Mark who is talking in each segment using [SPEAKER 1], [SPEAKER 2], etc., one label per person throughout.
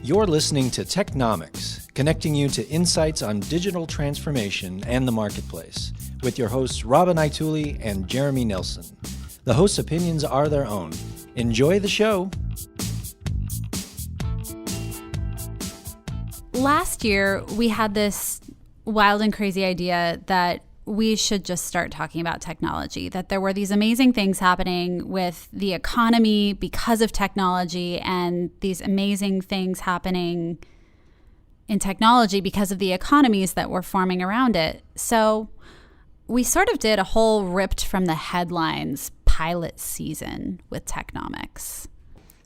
[SPEAKER 1] You're listening to Technomics, connecting you to insights on digital transformation and the marketplace, with your hosts Robin Ituli and Jeremy Nelson. The hosts' opinions are their own. Enjoy the show.
[SPEAKER 2] Last year, we had this wild and crazy idea that we should just start talking about technology, that there were these amazing things happening with the economy because of technology, and these amazing things happening in technology because of the economies that were forming around it. So we sort of did a whole ripped from the headlines pilot season with Technomics.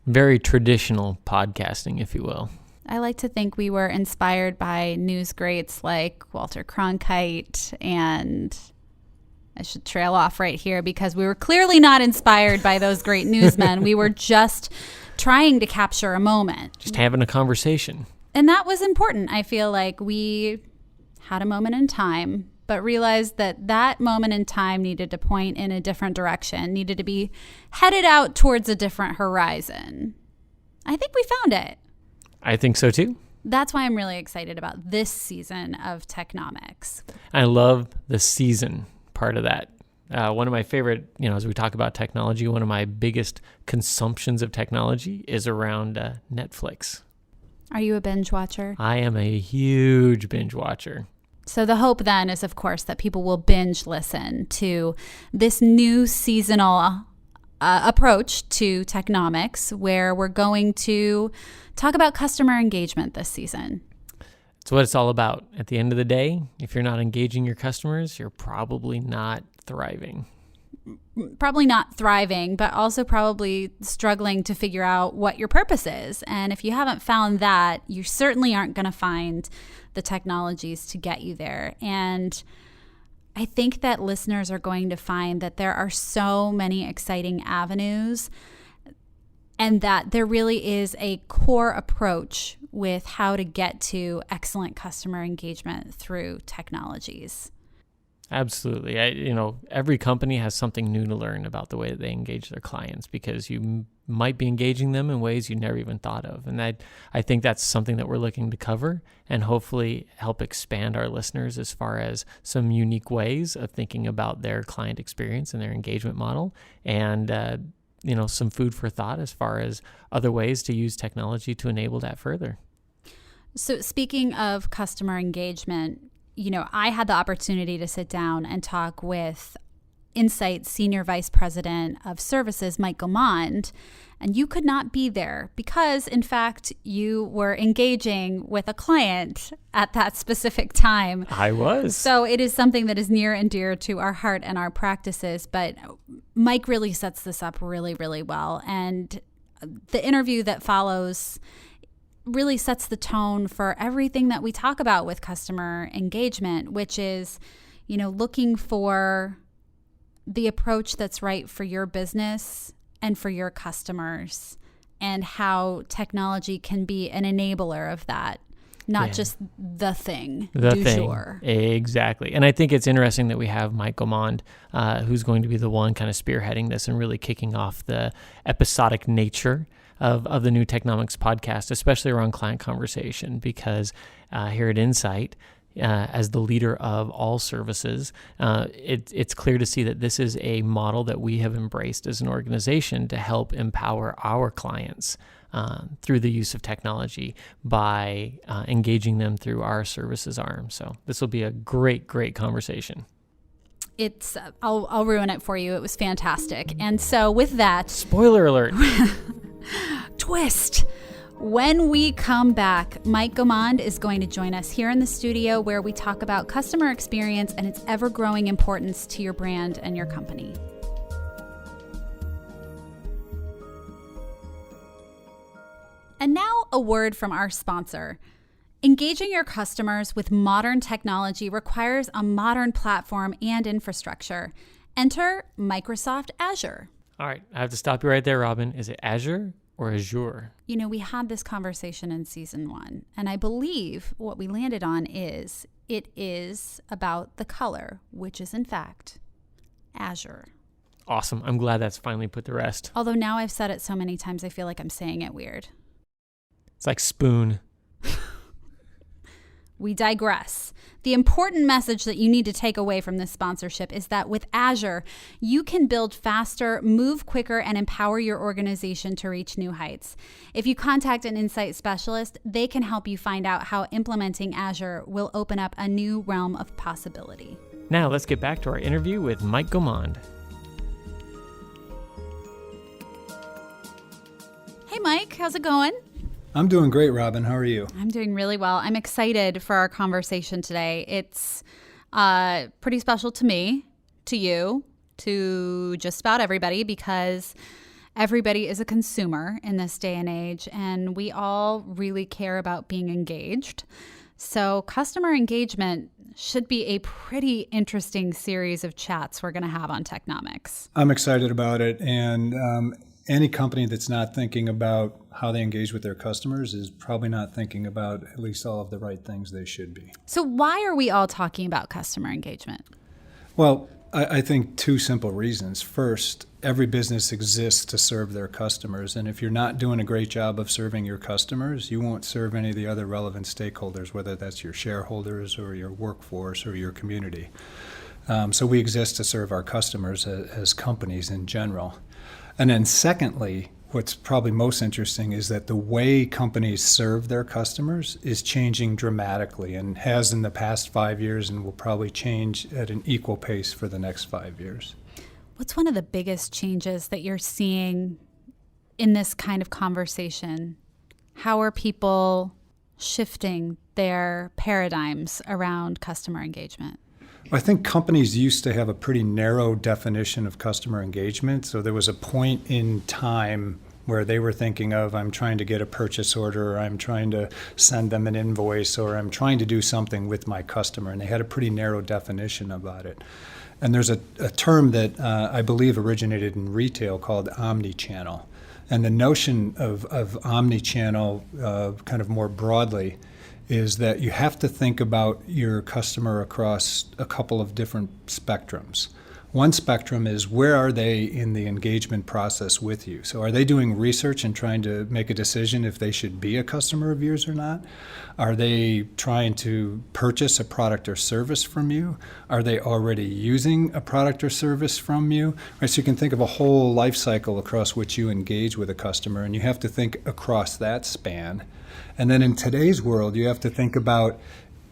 [SPEAKER 3] Very traditional podcasting, if you will.
[SPEAKER 2] I like to think we were inspired by news greats like Walter Cronkite, and I should trail off right here because we were clearly not inspired by those great newsmen. We were just trying to capture a moment.
[SPEAKER 3] Just having a conversation.
[SPEAKER 2] And that was important. I feel like we had a moment in time, but realized that that moment in time needed to point in a different direction, needed to be headed out towards a different horizon. I think we found it.
[SPEAKER 3] I think so too.
[SPEAKER 2] That's why I'm really excited about this season of Technomics.
[SPEAKER 3] I love the season part of that. One of my favorite, as we talk about technology, one of my biggest consumptions of technology is around Netflix.
[SPEAKER 2] Are you a binge watcher?
[SPEAKER 3] I am a huge binge watcher.
[SPEAKER 2] So the hope then is, of course, that people will binge listen to this new seasonal approach to Technomics, where we're going to talk about customer engagement this season.
[SPEAKER 3] It's what it's all about. At the end of the day, if you're not engaging your customers, you're probably not thriving.
[SPEAKER 2] Probably not thriving, but also probably struggling to figure out what your purpose is. And if you haven't found that, you certainly aren't going to find the technologies to get you there. And I think that listeners are going to find that there are so many exciting avenues, and that there really is a core approach with how to get to excellent customer engagement through technologies.
[SPEAKER 3] Absolutely. Every company has something new to learn about the way that they engage their clients, because you might be engaging them in ways you never even thought of. And I think that's something that we're looking to cover and hopefully help expand our listeners as far as some unique ways of thinking about their client experience and their engagement model, and some food for thought as far as other ways to use technology to enable that further.
[SPEAKER 2] So speaking of customer engagement, I had the opportunity to sit down and talk with Insight's Senior Vice President of Services, Mike Gaumond, and you could not be there because, in fact, you were engaging with a client at that specific time.
[SPEAKER 3] I was.
[SPEAKER 2] So it is something that is near and dear to our heart and our practices, but Mike really sets this up really, really well. And the interview that follows really sets the tone for everything that we talk about with customer engagement, which is, looking for the approach that's right for your business and for your customers, and how technology can be an enabler of that, not just the thing.
[SPEAKER 3] Du jour. Exactly. And I think it's interesting that we have Mike Gaumond, who's going to be the one kind of spearheading this and really kicking off the episodic nature of the new Technomics podcast, especially around client conversation, because here at Insight, as the leader of all services, it's clear to see that this is a model that we have embraced as an organization to help empower our clients through the use of technology by engaging them through our services arm. So this will be a great, great conversation.
[SPEAKER 2] I'll ruin it for you. It was fantastic. And so with that,
[SPEAKER 3] spoiler alert.
[SPEAKER 2] Twist. When we come back, Mike Gaumond is going to join us here in the studio, where we talk about customer experience and its ever-growing importance to your brand and your company. And now a word from our sponsor. Engaging your customers with modern technology requires a modern platform and infrastructure. Enter Microsoft Azure.
[SPEAKER 3] All right, I have to stop you right there, Robin. Is it Azure or Azure?
[SPEAKER 2] We had this conversation in season 1, and I believe what we landed on is it is about the color, which is in fact Azure.
[SPEAKER 3] Awesome. I'm glad that's finally put to rest.
[SPEAKER 2] Although now I've said it so many times, I feel like I'm saying it weird.
[SPEAKER 3] It's like spoon.
[SPEAKER 2] We digress. The important message that you need to take away from this sponsorship is that with Azure, you can build faster, move quicker, and empower your organization to reach new heights. If you contact an Insight specialist, they can help you find out how implementing Azure will open up a new realm of possibility.
[SPEAKER 3] Now let's get back to our interview with Mike Gaumond.
[SPEAKER 2] Hey Mike, how's it going?
[SPEAKER 4] I'm doing great, Robin. How are you?
[SPEAKER 2] I'm doing really well. I'm excited for our conversation today. It's pretty special to me, to you, to just about everybody, because everybody is a consumer in this day and age, and we all really care about being engaged. So customer engagement should be a pretty interesting series of chats we're going to have on Technomics.
[SPEAKER 4] I'm excited about it, and any company that's not thinking about how they engage with their customers is probably not thinking about at least all of the right things they should be.
[SPEAKER 2] So why are we all talking about customer engagement?
[SPEAKER 4] Well, I think two simple reasons. First, every business exists to serve their customers, and if you're not doing a great job of serving your customers, you won't serve any of the other relevant stakeholders, whether that's your shareholders or your workforce or your community. So we exist to serve our customers as companies in general. And then secondly, what's probably most interesting is that the way companies serve their customers is changing dramatically and has in the past 5 years and will probably change at an equal pace for the next 5 years.
[SPEAKER 2] What's one of the biggest changes that you're seeing in this kind of conversation? How are people shifting their paradigms around customer engagement?
[SPEAKER 4] I think companies used to have a pretty narrow definition of customer engagement. So there was a point in time where they were thinking of, I'm trying to get a purchase order, or I'm trying to send them an invoice, or I'm trying to do something with my customer. And they had a pretty narrow definition about it. And there's a term that I believe originated in retail called omni-channel. And the notion of omni-channel kind of more broadly is that you have to think about your customer across a couple of different spectrums. One spectrum is, where are they in the engagement process with you? So are they doing research and trying to make a decision if they should be a customer of yours or not? Are they trying to purchase a product or service from you? Are they already using a product or service from you? Right, so you can think of a whole life cycle across which you engage with a customer, and you have to think across that span. And then in today's world, you have to think about,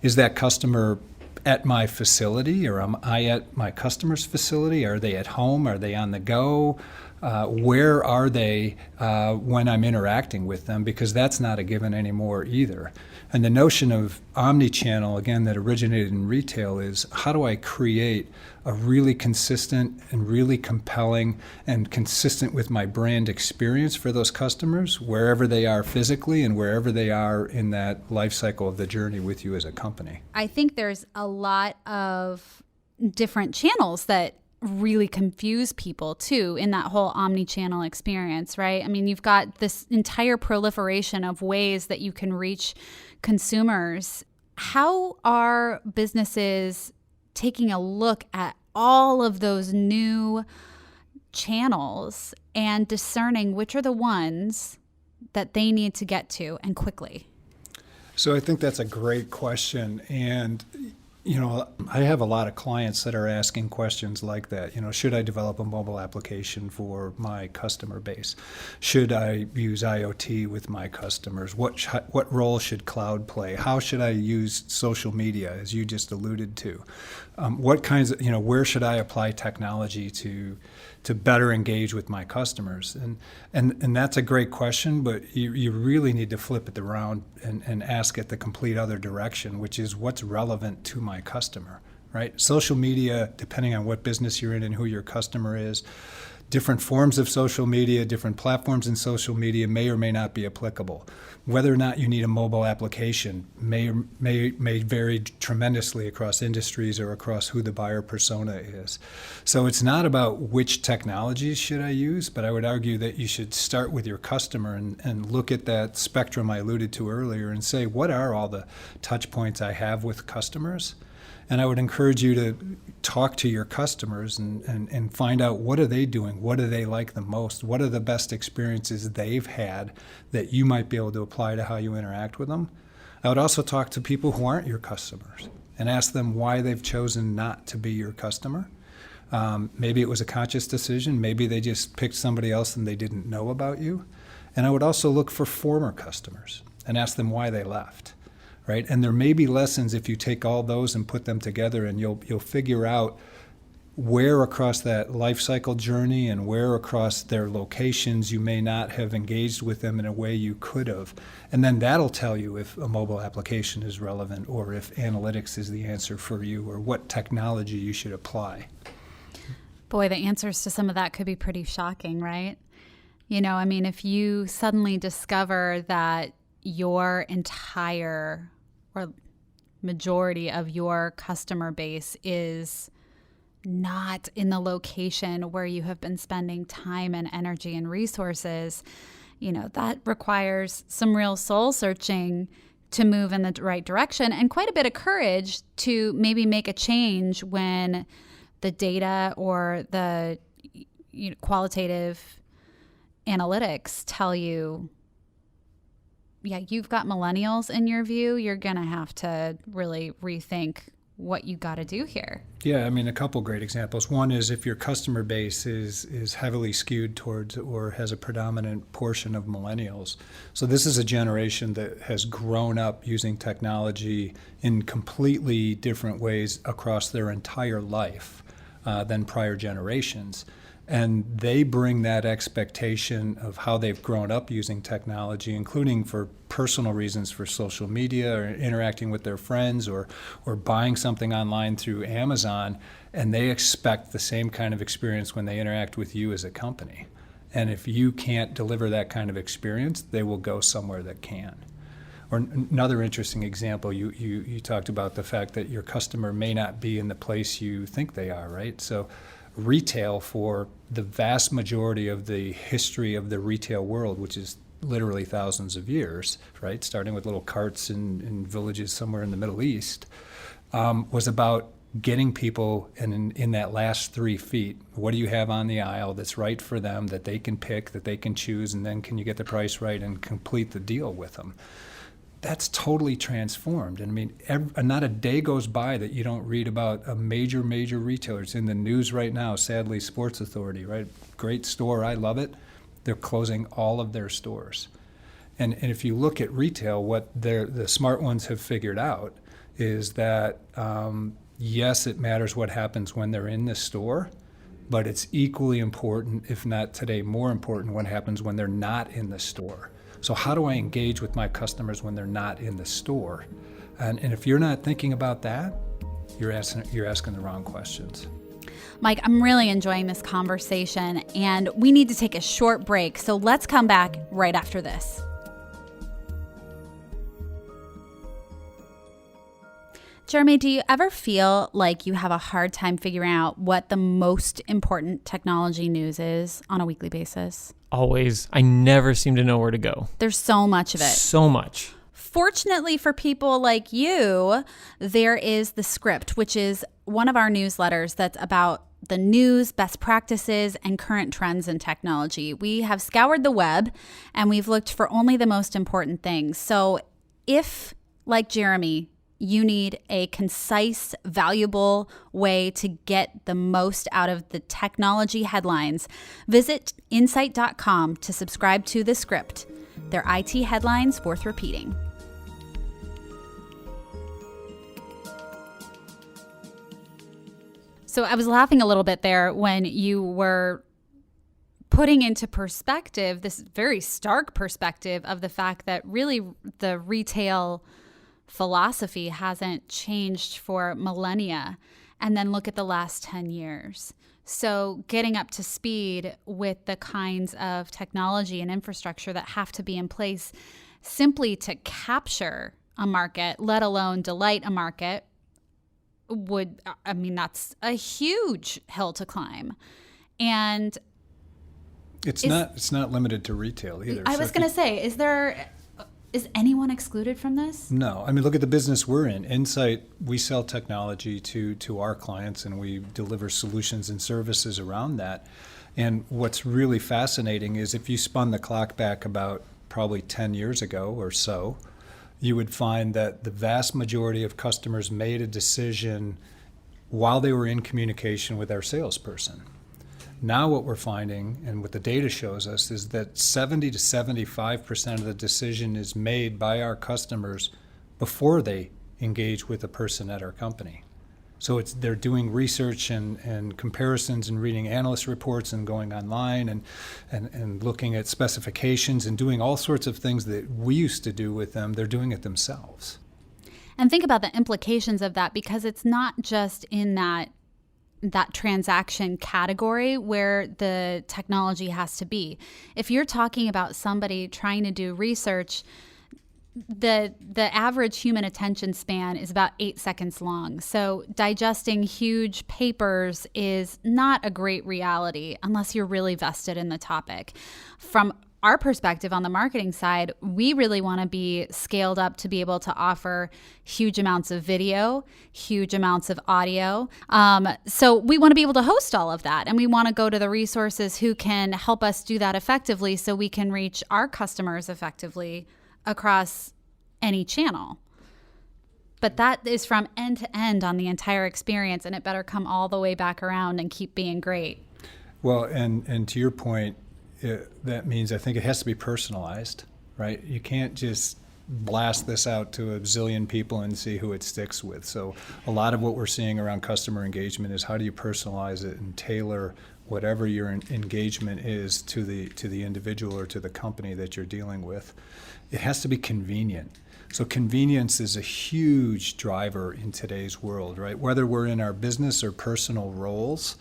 [SPEAKER 4] is that customer at my facility, or am I at my customer's facility? Are they at home? Are they on the go? Where are they when I'm interacting with them? Because that's not a given anymore either. And the notion of omni-channel, again, that originated in retail is, how do I create a really consistent and really compelling and consistent with my brand experience for those customers, wherever they are physically and wherever they are in that life cycle of the journey with you as a company?
[SPEAKER 2] I think there's a lot of different channels that really confuse people too in that whole omni-channel experience, right? I mean, you've got this entire proliferation of ways that you can reach consumers. How are businesses taking a look at all of those new channels and discerning which are the ones that they need to get to, and quickly?
[SPEAKER 4] So I think that's a great question. And you know, I have a lot of clients that are asking questions like that. You know, should I develop a mobile application for my customer base? Should I use IoT with my customers? What role should cloud play? How should I use social media, as you just alluded to? What kinds of, where should I apply technology to better engage with my customers? And that's a great question, but you really need to flip it around and ask it the complete other direction, which is, what's relevant to my customer, right? Social media, depending on what business you're in and who your customer is, different forms of social media, different platforms in social media may or may not be applicable. Whether or not you need a mobile application may vary tremendously across industries or across who the buyer persona is. So it's not about which technologies should I use, but I would argue that you should start with your customer and look at that spectrum I alluded to earlier and say, what are all the touch points I have with customers? And I would encourage you to talk to your customers and find out, what are they doing? What do they like the most? What are the best experiences they've had that you might be able to apply to how you interact with them? I would also talk to people who aren't your customers and ask them why they've chosen not to be your customer. Maybe it was a conscious decision. Maybe they just picked somebody else and they didn't know about you. And I would also look for former customers and ask them why they left, right? And there may be lessons if you take all those and put them together, and you'll figure out where across that life cycle journey and where across their locations you may not have engaged with them in a way you could have. And then that'll tell you if a mobile application is relevant, or if analytics is the answer for you, or what technology you should apply.
[SPEAKER 2] Boy, the answers to some of that could be pretty shocking, right? You know, I mean, if you suddenly discover that your entire or majority of your customer base is not in the location where you have been spending time and energy and resources, you know, that requires some real soul searching to move in the right direction, and quite a bit of courage to maybe make a change when the data or the qualitative analytics tell you, yeah, you've got millennials in your view, you're going to have to really rethink what you got to do here.
[SPEAKER 4] Yeah, I mean, a couple great examples. One is if your customer base is heavily skewed towards or has a predominant portion of millennials. So this is a generation that has grown up using technology in completely different ways across their entire life than prior generations. And they bring that expectation of how they've grown up using technology, including for personal reasons, for social media or interacting with their friends, or buying something online through Amazon, and they expect the same kind of experience when they interact with you as a company. And if you can't deliver that kind of experience, they will go somewhere that can. Or another interesting example, you talked about the fact that your customer may not be in the place you think they are, right? So retail, for the vast majority of the history of the retail world, which is literally thousands of years, right, starting with little carts in villages somewhere in the Middle East, was about getting people in that last 3 feet. What do you have on the aisle that's right for them, that they can pick, that they can choose, and then can you get the price right and complete the deal with them? That's totally transformed. And I mean, not a day goes by that you don't read about a major retailer. It's in the news right now, sadly, Sports Authority, right? Great store, I love it. They're closing all of their stores. And if you look at retail, what the smart ones have figured out is that, yes, it matters what happens when they're in the store, but it's equally important, if not today more important, what happens when they're not in the store. So how do I engage with my customers when they're not in the store? And if you're not thinking about that, you're asking the wrong questions.
[SPEAKER 2] Mike, I'm really enjoying this conversation, and we need to take a short break. So let's come back right after this. Jeremy, do you ever feel like you have a hard time figuring out what the most important technology news is on a weekly basis?
[SPEAKER 3] Always. I never seem to know where to go.
[SPEAKER 2] There's so much of it.
[SPEAKER 3] So much.
[SPEAKER 2] Fortunately for people like you, there is The Script, which is one of our newsletters that's about the news, best practices, and current trends in technology. We have scoured the web and we've looked for only the most important things. So if, like Jeremy, you need a concise, valuable way to get the most out of the technology headlines, visit insight.com to subscribe to The Script. They're IT headlines worth repeating. So I was laughing a little bit there when you were putting into perspective this very stark perspective of the fact that really the retail philosophy hasn't changed for millennia, and then look at the last 10 years. So getting up to speed with the kinds of technology and infrastructure that have to be in place simply to capture a market, let alone delight a market, that's a huge hill to climb. And
[SPEAKER 4] it's not limited to retail either.
[SPEAKER 2] I was going to say, is there Is anyone excluded from this?
[SPEAKER 4] No. I mean, look at the business we're in. Insight, we sell technology to our clients, and we deliver solutions and services around that. And what's really fascinating is if you spun the clock back about probably 10 years ago or so, you would find that the vast majority of customers made a decision while they were in communication with our salesperson. Now what we're finding, and what the data shows us, is that 70 to 75% of the decision is made by our customers before they engage with a person at our company. So they're doing research and comparisons and reading analyst reports and going online and looking at specifications and doing all sorts of things that we used to do with them. They're doing it themselves.
[SPEAKER 2] And think about the implications of that, because it's not just in that transaction category where the technology has to be. If you're talking about somebody trying to do research, the average human attention span is about 8 seconds long. So digesting huge papers is not a great reality unless you're really vested in the topic. From our perspective on the marketing side, we really want to be scaled up to be able to offer huge amounts of video, huge amounts of audio. So we want to be able to host all of that, and we want to go to the resources who can help us do that effectively so we can reach our customers effectively across any channel. But that is from end to end on the entire experience, and it better come all the way back around and keep being great.
[SPEAKER 4] Well, and to your point, that means I think it has to be personalized, right? You can't just blast this out to a zillion people and see who it sticks with. So a lot of what we're seeing around customer engagement is how do you personalize it and tailor whatever your engagement is to the individual or to the company that you're dealing with. It has to be convenient. So convenience is a huge driver in today's world, right? Whether we're in our business or personal roles,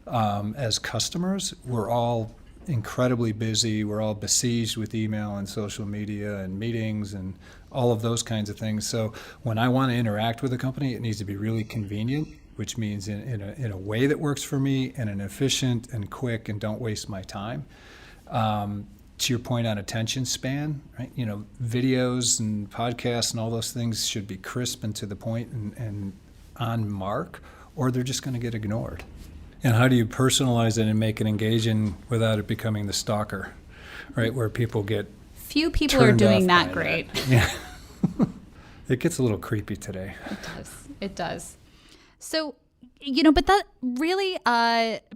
[SPEAKER 4] as customers, we're all incredibly busy. We're all besieged with email and social media and meetings and all of those kinds of things. So when I want to interact with a company, it needs to be really convenient, which means in a way that works for me and an efficient and quick and don't waste my time. To your point on attention span, right? You know, videos and podcasts and all those things should be crisp and to the point and on mark, or they're just going to get ignored. And how do you personalize it and make it engaging without it becoming the stalker, right? Where people get
[SPEAKER 2] few people are doing that great.
[SPEAKER 4] Yeah. It gets a little creepy today.
[SPEAKER 2] It does. So, but that really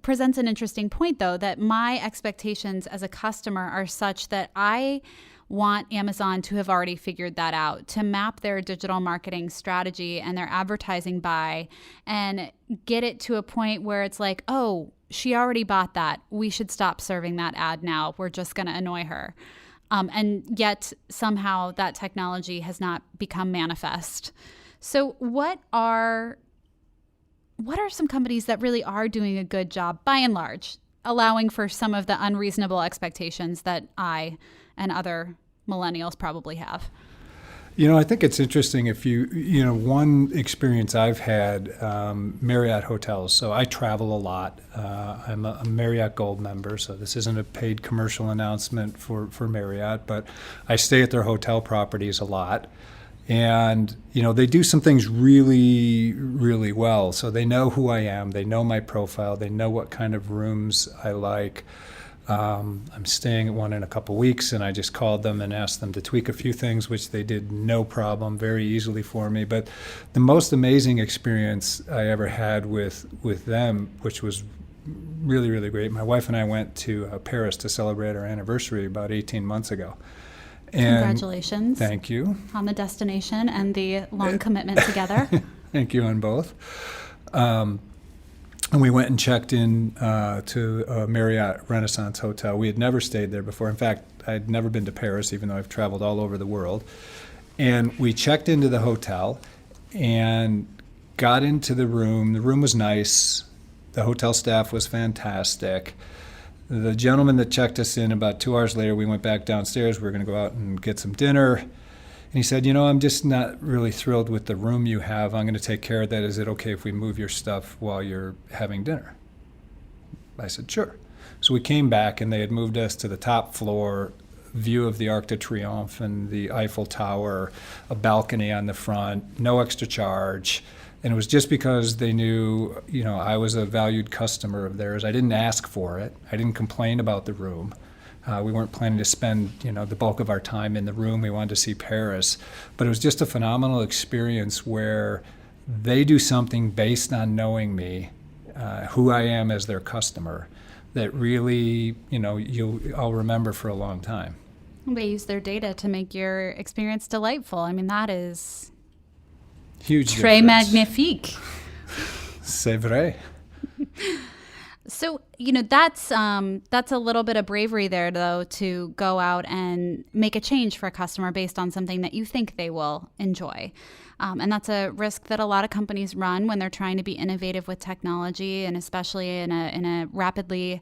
[SPEAKER 2] presents an interesting point, though, that my expectations as a customer are such that I want Amazon to have already figured that out, to map their digital marketing strategy and their advertising buy and get it to a point where it's like, oh, she already bought that. We should stop serving that ad now. We're just going to annoy her. And yet somehow that technology has not become manifest. So what are some companies that really are doing a good job, by and large, allowing for some of the unreasonable expectations that I and other millennials probably have?
[SPEAKER 4] I think it's interesting if one experience I've had, Marriott hotels. So I travel a lot. I'm a Marriott Gold member, so this isn't a paid commercial announcement for Marriott, but I stay at their hotel properties a lot. And, they do some things really, really well. So they know who I am. They know my profile. They know what kind of rooms I like. I'm staying at one in a couple weeks, and I just called them and asked them to tweak a few things, which they did no problem, very easily for me. But the most amazing experience I ever had with them, which was really, really great, my wife and I went to Paris to celebrate our anniversary about 18 months ago. And
[SPEAKER 2] congratulations.
[SPEAKER 4] Thank you.
[SPEAKER 2] On the destination and the long commitment together.
[SPEAKER 4] Thank you on both. And we went and checked in to a Marriott Renaissance Hotel. We had never stayed there before. In fact, I'd never been to Paris, even though I've traveled all over the world. And we checked into the hotel and got into the room. The room was nice. The hotel staff was fantastic. The gentleman that checked us in, about 2 hours later, we went back downstairs. We were going to go out and get some dinner. And he said, I'm just not really thrilled with the room you have. I'm going to take care of that. Is it okay if we move your stuff while you're having dinner? I said, sure. So we came back, and they had moved us to the top floor. view of the Arc de Triomphe and the Eiffel Tower, a balcony on the front, no extra charge. And it was just because they knew, I was a valued customer of theirs. I didn't ask for it. I didn't complain about the room. We weren't planning to spend, the bulk of our time in the room. We wanted to see Paris. But it was just a phenomenal experience where they do something based on knowing me, who I am as their customer, that really, I'll remember for a long time.
[SPEAKER 2] They use their data to make your experience delightful. I mean, that is
[SPEAKER 4] huge.
[SPEAKER 2] Très magnifique.
[SPEAKER 4] C'est vrai.
[SPEAKER 2] So, that's a little bit of bravery there, though, to go out and make a change for a customer based on something that you think they will enjoy. And that's a risk that a lot of companies run when they're trying to be innovative with technology, and especially in a rapidly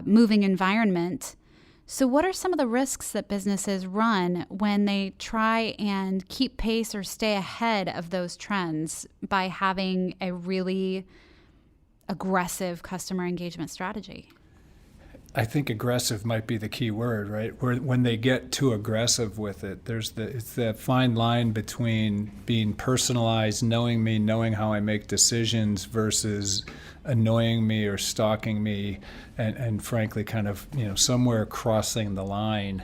[SPEAKER 2] moving environment. So what are some of the risks that businesses run when they try and keep pace or stay ahead of those trends by having a really aggressive customer engagement strategy?
[SPEAKER 4] I think aggressive might be the key word, right? When they get too aggressive with it, it's that fine line between being personalized, knowing me, knowing how I make decisions, versus annoying me or stalking me, and frankly, kind of somewhere crossing the line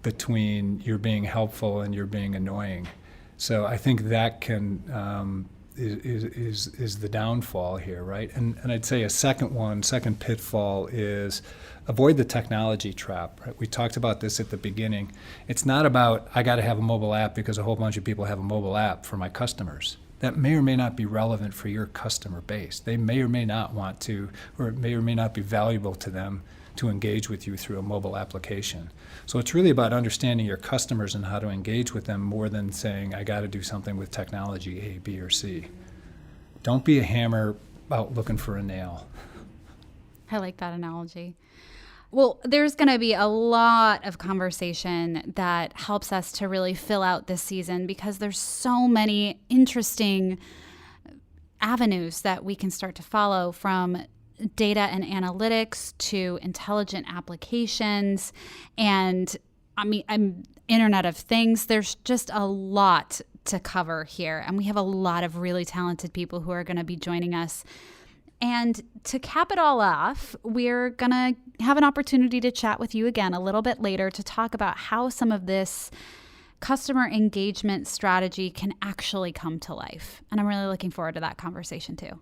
[SPEAKER 4] between you're being helpful and you're being annoying. So I think that can is the downfall here, right? And I'd say a second pitfall is avoid the technology trap. Right? We talked about this at the beginning. It's not about I got to have a mobile app because a whole bunch of people have a mobile app for my customers. That may or may not be relevant for your customer base. They may or may not want to, or it may or may not be valuable to them to engage with you through a mobile application. So it's really about understanding your customers and how to engage with them more than saying, I got to do something with technology A, B, or C. Don't be a hammer out looking for a nail.
[SPEAKER 2] I like that analogy. Well, there's going to be a lot of conversation that helps us to really fill out this season, because there's so many interesting avenues that we can start to follow, from data and analytics to intelligent applications and Internet of Things. There's just a lot to cover here, and we have a lot of really talented people who are going to be joining us. And to cap it all off, we're going to have an opportunity to chat with you again a little bit later to talk about how some of this customer engagement strategy can actually come to life. And I'm really looking forward to that conversation too.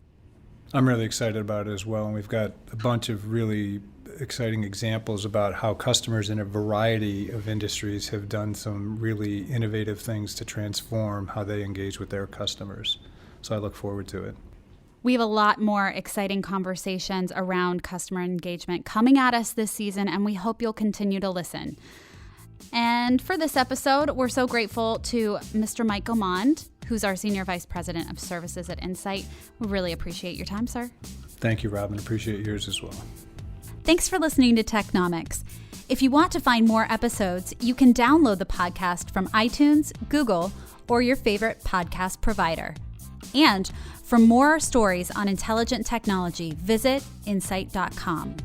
[SPEAKER 4] I'm really excited about it as well. And we've got a bunch of really exciting examples about how customers in a variety of industries have done some really innovative things to transform how they engage with their customers. So I look forward to it.
[SPEAKER 2] We have a lot more exciting conversations around customer engagement coming at us this season, and we hope you'll continue to listen. And for this episode, we're so grateful to Mr. Mike Gaumond, who's our Senior Vice President of Services at Insight. We really appreciate your time, sir.
[SPEAKER 4] Thank you, Robin. Appreciate yours as well.
[SPEAKER 2] Thanks for listening to Technomics. If you want to find more episodes, you can download the podcast from iTunes, Google, or your favorite podcast provider. And for more stories on intelligent technology, visit insight.com.